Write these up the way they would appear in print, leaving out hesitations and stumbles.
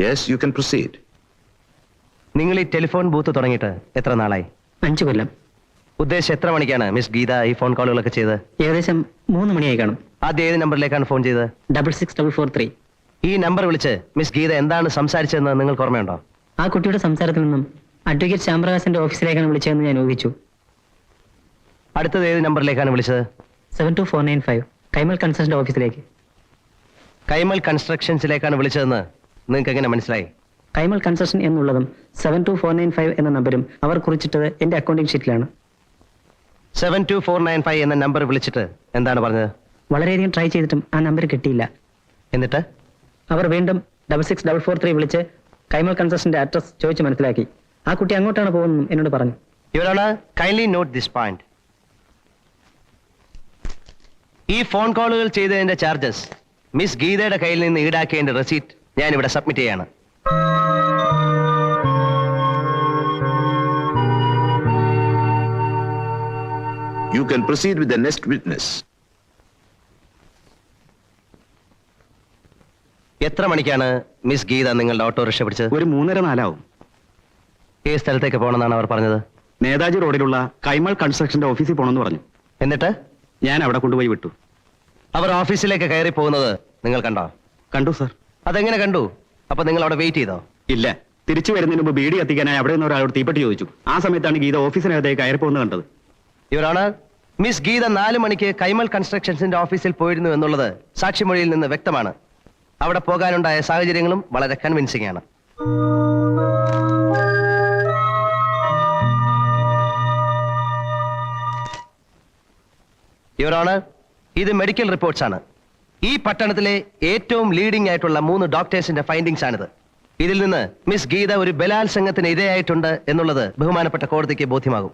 Yes, you can proceed. നിങ്ങൾ ഈ telephone booth തുടങ്ങിയിട്ട് എത്ര നാളായി? 5 കൊല്ലം. ഉദ്ദേശം എത്ര മണിക്കാണ് മിസ് ഗീത ഈ ഫോൺ കോളുകളൊക്കെ ചെയ്തത്? ഏകദേശം 3 മണിയായി കാണും. ആദ്യം ഏത് നമ്പറിലേക്കാണ് ഫോൺ ചെയ്തത്? 66443. ഈ നമ്പർ വിളിച്ച് മിസ് ഗീത എന്താണ് സംസാരിച്ചതെന്ന് നിങ്ങൾക്ക് ഓർമ്മയുണ്ടോ? ആ കുട്ടിയുടെ സംസാരത്തിൽ നിന്നും അഡ്വക്കേറ്റ് ശ്യാംപ്രകാശിന്റെ ഓഫീസിലേക്കാണ് വിളിച്ചതെന്ന് ഞാൻ ഊഹിച്ചു. അടുത്തത് ഏത് നമ്പറിലേക്കാണ് വിളിച്ചത്? 72495 കൈമൽ കൺസ്ട്രക്ഷന്റെ ഓഫീസിലേക്ക്. കൈമൽ കൺസ്ട്രക്ഷൻസിലേക്കാണ് വിളിച്ചതെന്ന് നിങ്ങൾക്ക് എങ്ങനെ മനസ്സിലായി? കൈമൽ കൺസ്ട്രക്ഷൻ എന്നുള്ളതും 72495 എന്ന നമ്പരും അവർ കുറിച്ചിട്ടത് എന്റെ അക്കൗണ്ടിംഗ് ഷീറ്റിലാണ്. 72495 എന്ന നമ്പർ വിളിച്ചിട്ട് എന്താണ് പറഞ്ഞത്? വളരെയധികം ട്രൈ ചെയ്തിട്ടും ആ നമ്പർ കിട്ടിയില്ല. എന്നിട്ട് അവർ വീണ്ടും 66443 വിളിച്ച് കൈമൽ കൺസ്ട്രക്ഷന്റെ അഡ്രസ് ചോദിച്ച് മനസ്സിലാക്കി. ആ കുട്ടി അങ്ങോട്ടാണ് പോകുന്നതെന്നും എന്നോട് പറഞ്ഞു. Your kindly note this point. ഈ ഫോൺ കോളുകൾ ചെയ്തതിന്റെ ചാർജസ് മിസ് ഗീതയുടെ കയ്യിൽ നിന്ന് ഈടാക്കിയതിന്റെ റെസീറ്റ് ഞാൻ ഇവിടെ സബ്മിറ്റ് ചെയ്യാണ്. You can proceed with the next witness. എത്ര മണിക്കാണ് മിസ് ഗീത നിങ്ങളുടെ ഓട്ടോറിക്ഷ പിടിച്ചത്? ഒരു 3:30-4 ആവും. ഏത് സ്ഥലത്തേക്ക് പോകണമെന്നാണ് അവർ പറഞ്ഞത്? നേതാജി റോഡിലുള്ള കൈമൾ കൺസ്ട്രക്ഷന്റെ ഓഫീസിൽ പോകണമെന്ന് പറഞ്ഞു. എന്നിട്ട് ഞാൻ അവിടെ കൊണ്ടുപോയി വിട്ടു. അവർ ഓഫീസിലേക്ക് കയറി പോകുന്നത് നിങ്ങൾ കണ്ടോ? കണ്ടു സർ. അതെങ്ങനെ കണ്ടു? അപ്പൊ നിങ്ങൾ അവിടെ വെയിറ്റ് ചെയ്തോ? ഇല്ല, തിരിച്ചു വരുന്നതിന് മുമ്പ് ബീഡി കത്തിക്കാനായി അവിടെ നിന്ന് ഒരാളോട് തീപ്പെട്ടി ചോദിച്ചു. ആ സമയത്താണ് ഗീത ഓഫീസിനകത്തേക്ക് കയറി പോകുന്നത് കണ്ടത്. ഇവരാണ് മിസ് ഗീത 4 മണിക്ക് കൈമൽ കൺസ്ട്രക്ഷൻസിന്റെ ഓഫീസിൽ പോയിരുന്നു എന്നുള്ളത് സാക്ഷിമൊഴിയിൽ നിന്ന് വ്യക്തമാണ്. അവിടെ പോകാനുണ്ടായ സാഹചര്യങ്ങളും വളരെ കൺവിൻസിംഗ് ആണ്. ഇവരാണ് ഇത് മെഡിക്കൽ റിപ്പോർട്ട്സ് ആണ്. ഈ പട്ടണത്തിലെ ഏറ്റവും ലീഡിംഗ് ആയിട്ടുള്ള 3 ഡോക്ടേഴ്സിന്റെ ഫൈൻഡിങ്സ് ആണിത്. ഇതിൽ നിന്ന് മിസ് ഗീത ഒരു ബലാത്സംഗത്തിന് ഇരയായിട്ടുണ്ട് എന്നുള്ളത് ബഹുമാനപ്പെട്ട കോടതിക്ക് ബോധ്യമാകും.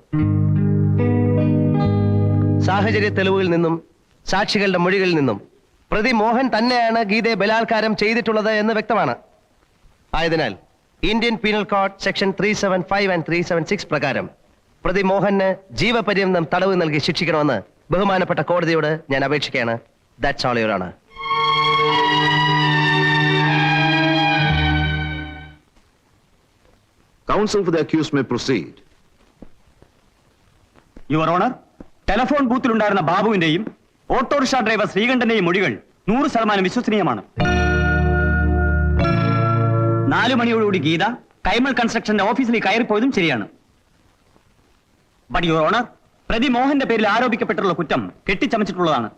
സാഹചര്യ തെളിവുകളിൽ നിന്നും സാക്ഷികളുടെ മൊഴികളിൽ നിന്നും പ്രതി മോഹൻ തന്നെയാണ് ഗീതയെ ബലാത്കാരം ചെയ്തിട്ടുള്ളത് എന്ന് വ്യക്തമാണ്. ആയതിനാൽ Indian penal code section 375 and 376 പ്രകാരം പ്രതി മോഹന് ജീവപര്യന്തം തടവ് നൽകി ശിക്ഷിക്കണമെന്ന് ബഹുമാനപ്പെട്ട കോടതിയോട് ഞാൻ അപേക്ഷിക്കുകയാണ്. That's all your honour. Counsel for the accused may proceed. Your honour, telephone ബൂത്തിലുണ്ടായിരുന്ന ബാബുവിന്റെയും ഓട്ടോറിക്ഷ ഡ്രൈവർ ശ്രീകണ്ഠന്റെയും മൊഴികൾ 100% വിശ്വസനീയമാണ്. 4 മണിയോടുകൂടി ഗീത കൈമൾ കൺസ്ട്രക്ഷന്റെ ഓഫീസിലേക്ക് കയറിപ്പോയതും ശരിയാണ്. ബട്ട് യുവർ ഓണർ, പ്രതി മോഹന്റെ പേരിൽ ആരോപിക്കപ്പെട്ടുള്ള കുറ്റം കെട്ടിച്ചമച്ചിട്ടുള്ളതാണ്.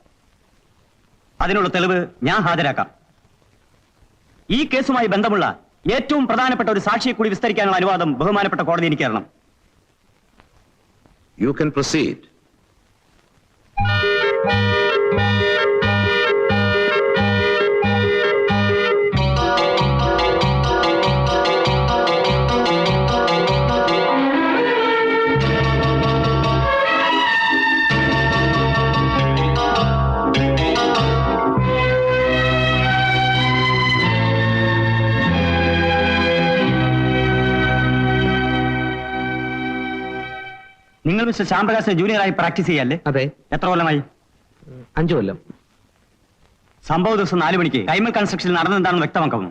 അതിനുള്ള തെളിവ് ഞാൻ ഹാജരാക്കാം. ഈ കേസുമായി ബന്ധമുള്ള ഏറ്റവും പ്രധാനപ്പെട്ട ഒരു സാക്ഷിയെ കൂടി വിസ്തരിക്കാനുള്ള അനുവാദം ബഹുമാനപ്പെട്ട കോടതി എനിക്ക് തരണം. You can proceed. നിങ്ങൾ മിസ്റ്റർ ശ്യാംപ്രകാശിനെ ജൂനിയറായി പ്രാക്ടീസ് ചെയ്യല്ലേ? അതെ. എത്ര കൊല്ലമായി? 5 കൊല്ലം. സംഭവ ദിവസം 4 മണിക്ക് കൈമൽ കൺസ്ട്രക്ഷനിൽ നടന്നെന്താണെന്ന് വ്യക്തമാക്കുന്നു.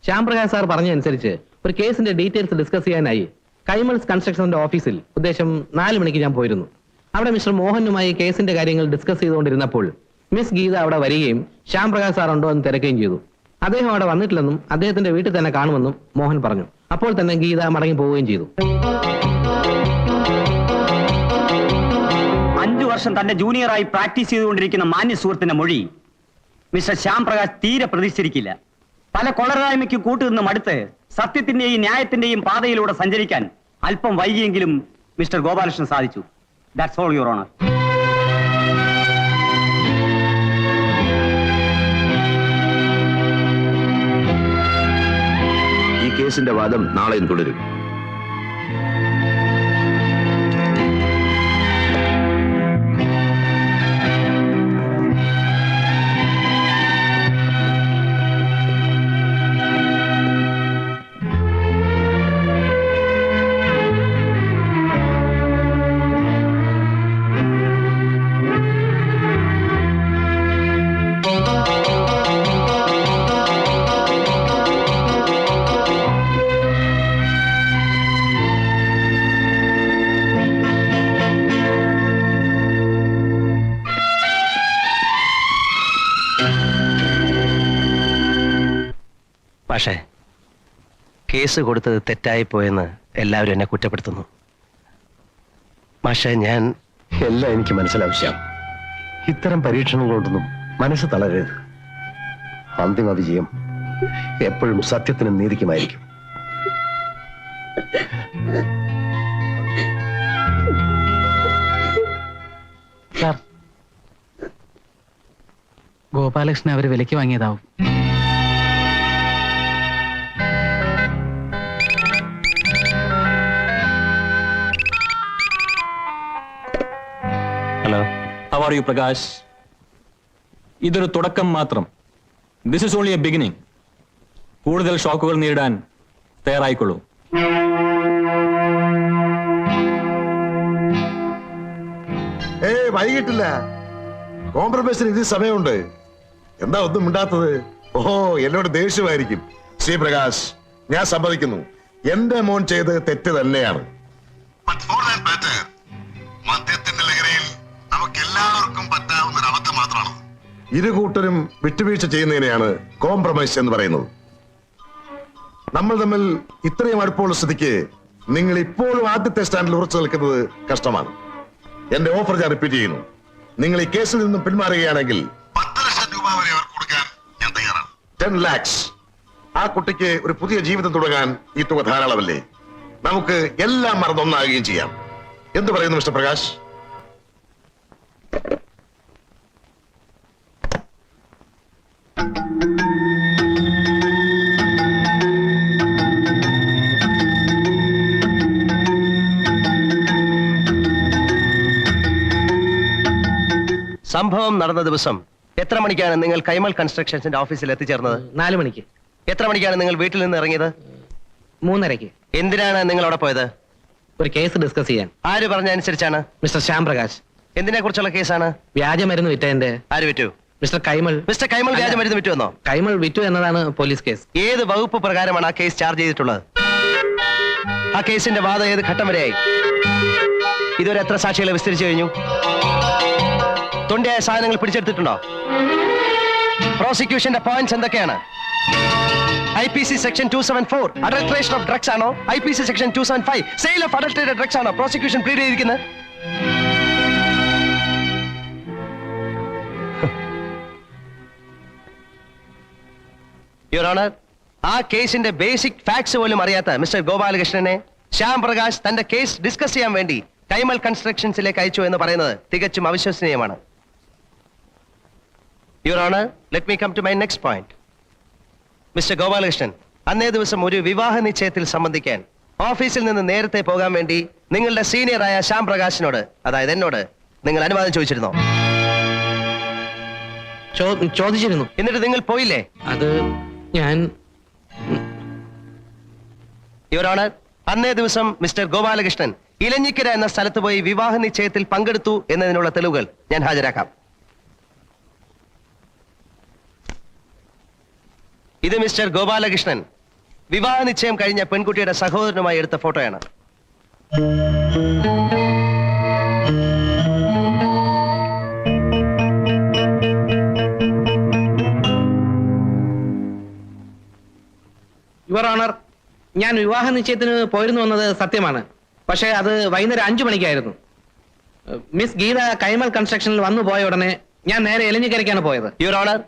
ശ്യാംപ്രകാശ് സാർ പറഞ്ഞതനുസരിച്ച് ഒരു കേസിന്റെ ഡീറ്റെയിൽസ് ഡിസ്കസ് ചെയ്യാനായി കൈമൽ കൺസ്ട്രക്ഷന്റെ ഓഫീസിൽ ഉദ്ദേശം 4 മണിക്ക് ഞാൻ പോയിരുന്നു. അവിടെ മിസ്റ്റർ മോഹനുമായി കേസിന്റെ കാര്യങ്ങൾ ഡിസ്കസ് ചെയ്തുകൊണ്ടിരുന്നപ്പോൾ മിസ് ഗീത അവിടെ വരികയും ശ്യാംപ്രകാശ് സാർ ഉണ്ടോ എന്ന് തിരക്കുകയും ചെയ്തു. അദ്ദേഹം അവിടെ വന്നിട്ടില്ലെന്നും അദ്ദേഹത്തിന്റെ വീട്ടിൽ തന്നെ കാണുമെന്നും മോഹൻ പറഞ്ഞു. അപ്പോൾ തന്നെ ഗീത മടങ്ങി പോവുകയും ചെയ്തു. 5 വർഷം തന്റെ ജൂനിയറായി പ്രാക്ടീസ് ചെയ്തുകൊണ്ടിരിക്കുന്ന മാന്യ സുഹൃത്തിന്റെ മൊഴി മിസ്റ്റർ ശ്യാംപ്രകാശ് തീരെ പ്രതീക്ഷിച്ചിരിക്കില്ല. പല കൊള്ളരായ്മയ്ക്ക് കൂട്ടുനിന്നും അടുത്ത് സത്യത്തിന്റെയും ന്യായത്തിന്റെയും പാതയിലൂടെ സഞ്ചരിക്കാൻ അല്പം വൈകിയെങ്കിലും മിസ്റ്റർ ഗോപാലകൃഷ്ണൻ സാധിച്ചു. That's all your owner. ഈ കേസിന്റെ വാദം നാളെയും തുടരും. പക്ഷേ കേസ് കൊടുത്തത് തെറ്റായി പോയെന്ന് എല്ലാവരും എന്നെ കുറ്റപ്പെടുത്തുന്നു. പക്ഷേ ഞാൻ എല്ലാം എനിക്ക് മനസ്സിലാവശ്യം. ഇത്തരം പരീക്ഷണങ്ങളോടൊന്നും മനസ്സ് തളരരുത്. അന്തിമ വിജയം എപ്പോഴും സത്യത്തിനും നീതിക്കുമായിരിക്കും. സാർ, ഗോപാലകൃഷ്ണൻ അവര് വിലയ്ക്ക് വാങ്ങിയതാവും. Hello, How are you, Prakash? ഇതൊരു തുടക്കം മാത്രം. This is only a beginning. കൂടുതൽ ഷോക്കുകൾ നേരിടാൻ തയ്യാറായിക്കൊള്ളൂ. വൈകിട്ടില്ല. കോംപ്രമൈസിന് ഇത് സമയമുണ്ട്. എന്താ ഒന്നും മിണ്ടാത്തത്? ഓഹോ, എന്നോട് ദേഷ്യമായിരിക്കും. ശ്രീ പ്രകാശ്, ഞാൻ സമ്മതിക്കുന്നു, എന്റെ മോൻ ചെയ്ത് തെറ്റ് തന്നെയാണ്. മദ്യത്തിന്റെ ലഹരിയിൽ നമുക്ക് എല്ലാവർക്കും പറ്റാവുന്ന ഒരു അബദ്ധം മാത്രമാണ്. ഇരു കൂട്ടരും വിട്ടുവീഴ്ച ചെയ്യുന്നതിനെയാണ് കോംപ്രമൈസ് എന്ന് പറയുന്നത്. നമ്മൾ തമ്മിൽ ഇത്രയും അടുപ്പമുള്ള സ്ഥിതിക്ക് നിങ്ങൾ ഇപ്പോഴും ആദ്യത്തെ സ്റ്റാൻഡിൽ ഉറച്ചു നിൽക്കുന്നത് കഷ്ടമാണ്. എന്റെ ഓഫർ ഞാൻ റിപ്പീറ്റ് ചെയ്യുന്നു. നിങ്ങൾ ഈ കേസിൽ നിന്നും പിന്മാറുകയാണെങ്കിൽ 10 ലക്ഷം രൂപ വരെ അവർക്ക് കൊടുക്കാൻ ഞാൻ തയ്യാറാണ്. 10 lakhs. ആ കുട്ടിക്ക് ഒരു പുതിയ ജീവിതം തുടങ്ങാൻ ഈ തുക ധാരാളമല്ലേ? നമുക്ക് എല്ലാം മറന്നൊന്നാകുകയും ചെയ്യാം. എന്ത് പറയുന്നു മിസ്റ്റർ പ്രകാശ്? സംഭവം നടന്ന ദിവസം എത്ര മണിക്കാണ് നിങ്ങൾ കൈമൾ കൺസ്ട്രക്ഷൻസിന്റെ ഓഫീസിൽ എത്തിച്ചേർന്നത്? 4 മണിക്ക്. എത്ര മണിക്കാണ് നിങ്ങൾ വീട്ടിൽ നിന്ന് ഇറങ്ങിയത്? 3:30. എന്തിനാണ് നിങ്ങൾ അവിടെ പോയത്? ഒരു കേസ് ഡിസ്കസ് ചെയ്യാൻ. ആര് പറഞ്ഞ അനുസരിച്ചാണ്? മിസ്റ്റർ ശ്യാം പ്രകാശ്. എന്തിനെ കുറിച്ചുള്ള കേസാണ്? വ്യാജമരുന്ന് വിറ്റതിന്റെ. ആര് വിറ്റു? മിസ്റ്റർ കൈമൾ. മിസ്റ്റർ കൈമൾ വ്യാജമരുന്ന് വിറ്റുവെന്നോ? കൈമൾ വിറ്റു എന്നതാണ് പോലീസ് കേസ്. ഏത് വകുപ്പ് പ്രകാരമാണ് ആ കേസ് ചാർജ് ചെയ്തിട്ടുള്ളത്? ആ കേസിന്റെ വാദം ഏത് ഘട്ടം വരെയായി? ഇതുവരെ എത്ര സാക്ഷികളെ വിസ്തരിച്ചു കഴിഞ്ഞു? തൊണ്ടിയായ സാധനങ്ങൾ പിടിച്ചെടുത്തിട്ടുണ്ടോ? പ്രോസിക്യൂഷന്റെ പോയിന്റ്സ് എന്തൊക്കെയാണ്? IPC section 274 adulteration of drugs ആണോ? IPC section 275 sale of adulterated drugs ആണോ പ്രോസിക്യൂഷൻ പ്ലീഡ് ചെയ്തിരിക്കുന്നത്? യുവർ ഓണർ, ആ കേസിന്റെ ബേസിക് ഫാക്ട്സ് പോലും അറിയാത്ത മിസ്റ്റർ ഗോപാലകൃഷ്ണനെ ശ്യാം പ്രകാശ് തന്റെ കേസ് ഡിസ്കസ് ചെയ്യാൻ വേണ്ടി കൈമൾ കൺസ്ട്രക്ഷൻസിലേക്ക് അയച്ചു എന്ന് പറയുന്നത് തികച്ചും അവിശ്വസനീയമാണ്. Your honour, let me come to my next point. Mister Gopalakrishnan അന്നേ ദിവസം ഒരു വിവാഹ നിശ്ചയത്തിൽ സംബന്ധിക്കാൻ ഓഫീസിൽ നിന്ന് നേരത്തെ പോകാൻ വേണ്ടി നിങ്ങളുടെ സീനിയറായ ശ്യാം പ്രകാശിനോട്, അതായത് എന്നോട്, നിങ്ങൾ അനുവാദം ചോദിച്ചിരുന്നോ? ചോദിച്ചിരുന്നു. എന്നിട്ട് നിങ്ങൾ പോയില്ലേ? അത് ഞാൻ. യുവർ ഓണർ, അന്നേ ദിവസം മിസ്റ്റർ ഗോപാലകൃഷ്ണൻ ഇലഞ്ഞിക്കര എന്ന സ്ഥലത്ത് പോയി വിവാഹ നിശ്ചയത്തിൽ പങ്കെടുത്തു എന്നതിനുള്ള തെളിവുകൾ ഞാൻ ഹാജരാക്കാം. ഇത് മിസ്റ്റർ ഗോപാലകൃഷ്ണൻ വിവാഹ നിശ്ചയം കഴിഞ്ഞ പെൺകുട്ടിയുടെ സഹോദരനുമായി എടുത്ത ഫോട്ടോയാണ്. യുവർ ഓണർ, ഞാൻ വിവാഹ നിശ്ചയത്തിന് പോയിരുന്നു എന്നത് സത്യമാണ്. പക്ഷേ അത് വൈകുന്നേരം 5 മണിക്കായിരുന്നു. മിസ് ഗീത കൈമൾ കൺസ്ട്രക്ഷനിൽ വന്നു പോയ ഉടനെ ഞാൻ നേരെ എലഞ്ഞിക്കരയ്ക്കാണ് പോയത്. യുവർ ഓണർ,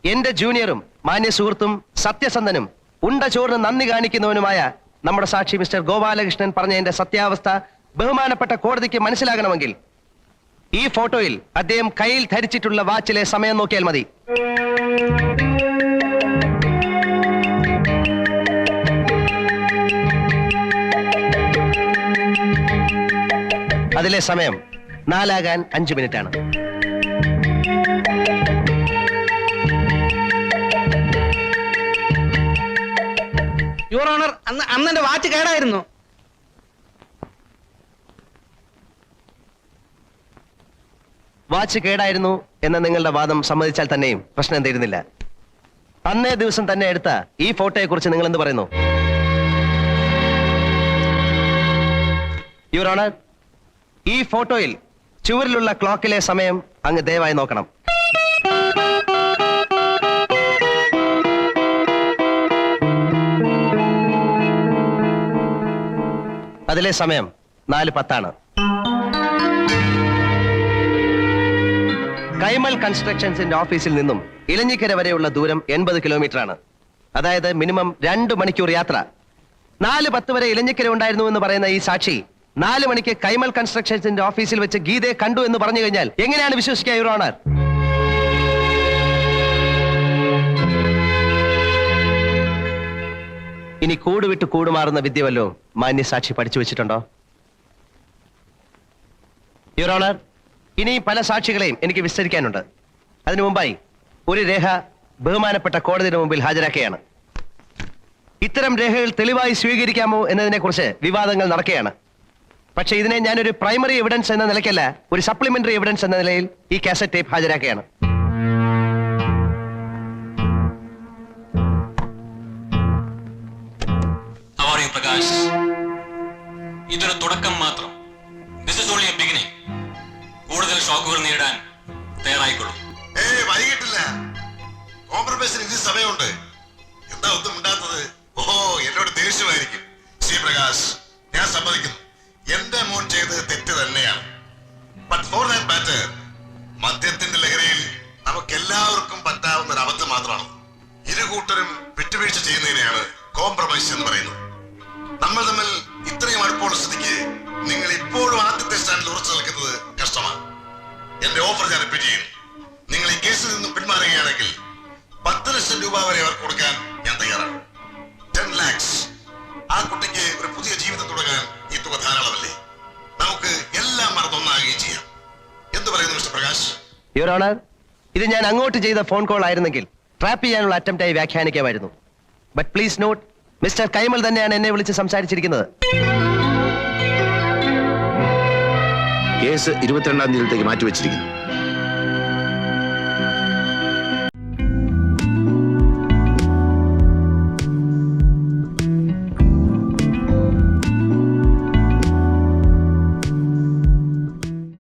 എന്റെ ജൂനിയറും മാന്യ സുഹൃത്തും സത്യസന്ധനും ഉണ്ട ചോറിന് നന്ദി കാണിക്കുന്നവനുമായ നമ്മുടെ സാക്ഷി മിസ്റ്റർ ഗോപാലകൃഷ്ണൻ പറഞ്ഞതിന്റെ സത്യാവസ്ഥ ബഹുമാനപ്പെട്ട കോടതിക്ക് മനസ്സിലാകണമെങ്കിൽ ഈ ഫോട്ടോയിൽ അദ്ദേഹം കയ്യിൽ ധരിച്ചിട്ടുള്ള വാച്ചിലെ സമയം നോക്കിയാൽ മതി. അതിലെ സമയം 4:05 യുവർ ഓണർ, അന്ന് എന്റെ വാച്ച് കേടായിരുന്നു. വാച്ച് കേടായിരുന്നു എന്ന നിങ്ങളുടെ വാദം സമ്മതിച്ചാൽ തന്നെയും പ്രശ്നം തീരുന്നില്ല. അന്നേ ദിവസം തന്നെ എടുത്ത ഈ ഫോട്ടോയെ കുറിച്ച് നിങ്ങൾ എന്ത് പറയുന്നു? യുവർ ഓണർ, ഈ ഫോട്ടോയിൽ ചുവരിലുള്ള ക്ലോക്കിലെ സമയം അങ്ങ് ദയവായി നോക്കണം. അതിലെ സമയം 4:10. കൈമൽ കൺസ്ട്രക്ഷൻസിന്റെ ഓഫീസിൽ നിന്നും ഇലഞ്ഞിക്കര വരെയുള്ള ദൂരം 80 കിലോമീറ്റർ ആണ്. അതായത് മിനിമം 2 മണിക്കൂർ യാത്ര. 4:10 വരെ ഇലഞ്ഞിക്കര ഉണ്ടായിരുന്നു എന്ന് പറയുന്ന ഈ സാക്ഷി 4 മണിക്ക് കൈമൽ കൺസ്ട്രക്ഷൻസിന്റെ ഓഫീസിൽ വെച്ച് ഗീതയെ കണ്ടു എന്ന് പറഞ്ഞു കഴിഞ്ഞാൽ എങ്ങനെയാണ് വിശ്വസിക്കുക, യുവർ ഓണർ? ഇനി കൂടുവിട്ട് കൂടുമാറുന്ന വിദ്യ വല്ലോ മാന്യ സാക്ഷി പഠിച്ചു വെച്ചിട്ടുണ്ടോ? യുവർ ഓണർ, ഇനി പല സാക്ഷികളെയും എനിക്ക് വിസ്തരിക്കാനുണ്ട്. അതിനു മുമ്പായി ഒരു രേഖ ബഹുമാനപ്പെട്ട കോടതിയുടെ മുമ്പിൽ ഹാജരാക്കുകയാണ്. ഇത്തരം രേഖകൾ തെളിവായി സ്വീകരിക്കാമോ എന്നതിനെ കുറിച്ച് വിവാദങ്ങൾ നടക്കുകയാണ്. പക്ഷേ ഇതിനെ ഞാനൊരു പ്രൈമറി എവിഡൻസ് എന്ന നിലയ്ക്കല്ല, ഒരു സപ്ലിമെന്ററി എവിഡൻസ് എന്ന നിലയിൽ ഈ കാസറ്റ് ടേപ്പ് ഹാജരാക്കുകയാണ്. പ്രകാശ്, ഇതൊരു തുടക്കം മാത്രം. This is only a beginning. കൂടുതൽ ഷോക്കുകൾ നേരിടാൻ തയ്യാറായിക്കൊള്ളൂ. വൈകിട്ടില്ല, കോംപ്രമൈസിന് ഇനി സമയമുണ്ട്. എന്താ ഒന്നും ഉണ്ടാത്തത്? ഓഹോ, എന്നോട് ദേഷ്യമായിരിക്കും. ശ്രീ പ്രകാശ്, ഞാൻ സമ്മതിക്കുന്നു, എന്റെ മോൻ ചെയ്തത് തെറ്റ് തന്നെയാണ്. ബട്ട് ഫോർ ദാറ്റ് മാറ്റർ, മദ്യത്തിന്റെ ലഹരിയിൽ നമുക്ക് എല്ലാവർക്കും പറ്റാവുന്ന ഒരു അബദ്ധം മാത്രമാണ്. ഇരുകൂട്ടരും വിട്ടുവീഴ്ച ചെയ്യുന്നതിനെയാണ് കോംപ്രമൈസ് എന്ന് പറയുന്നത്. നമ്മൾ തമ്മിൽ ഇത്രയും അടുപ്പമുള്ള സ്ഥിതിക്ക് നിങ്ങൾ ഇപ്പോഴും ആദ്യത്തെ സ്റ്റാൻഡിൽ ഉറച്ചു നിൽക്കുന്നത് കഷ്ടമാണ്. എന്റെ ഓഫർ ഞാൻ റിപ്പീറ്റ് ചെയ്യുന്നു. നിങ്ങൾ ഈ കേസിൽ നിന്നും പിന്മാറുകയാണെങ്കിൽ 10 ലക്ഷം രൂപ വരെ അവർക്ക് കൊടുക്കാൻ ഞാൻ തയ്യാറാണ്. 10 lakhs. ആ കുട്ടിക്ക് ഒരു പുതിയ ജീവിതം തുടങ്ങാൻ ഈ തുക ധാരാളമല്ലേ? നമുക്ക് എല്ലാം മറന്നൊന്നാകുകയും ചെയ്യാം. എന്ത് പറയുന്നു മിസ്റ്റർ പ്രകാശ്? യുവർ ഓണർ, ഇത് ഞാൻ അങ്ങോട്ട് ചെയ്ത ഫോൺ കോൾ ആയിരുന്നെങ്കിൽ ട്രാപ്പ് ചെയ്യാനുള്ള അറ്റംപ്റ്റ് ആയി വ്യാഖ്യാനിക്കാമായിരുന്നു. ബട്ട് പ്ലീസ് നോട്ട്, മിസ്റ്റർ കൈമൽ തന്നെയാണ് എന്നെ വിളിച്ച് സംസാരിച്ചിരിക്കുന്നത്. കേസ് 22-ാം തീയതിയിലേക്ക് മാറ്റിവെച്ചിരിക്കുന്നു.